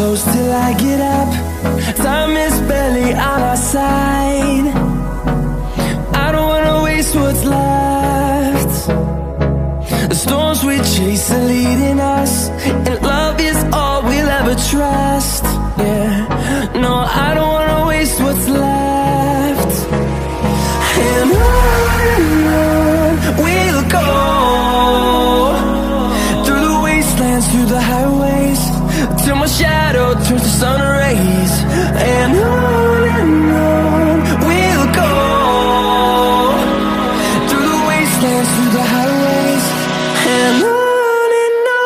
close till I get up. Time is barely on our side. I don't wanna waste what's left. The storms we chase are leading us, and love is all we'll ever trust. Yeah, no, I don't wanna waste what's left. And on we'll go, through the wastelands, through the highways, till my shadow turns to sun rays. And on we'll go, through the wastelands, through the highways, and on we'll go.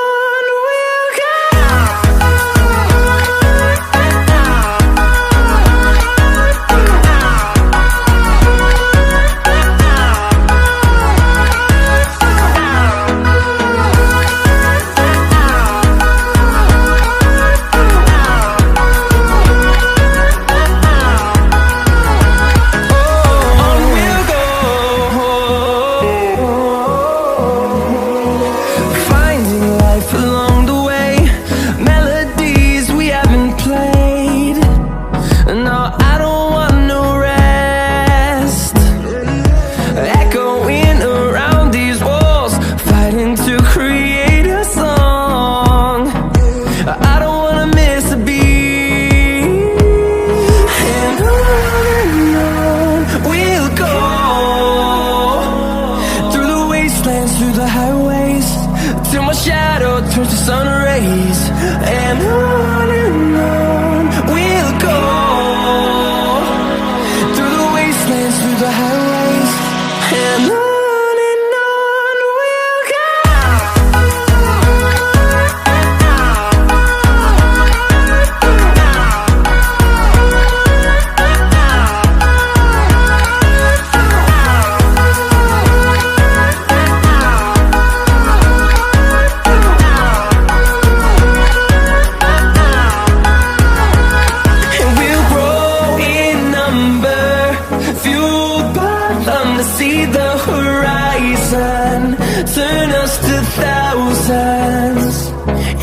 Through the highways, till my shadow turns to sun rays. And on we'll go, through the wastelands, through the highways, and on we'll go. See the horizon, turn us to thousands,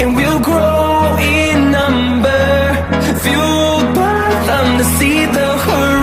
and we'll grow in number, fueled by them to see the horizon.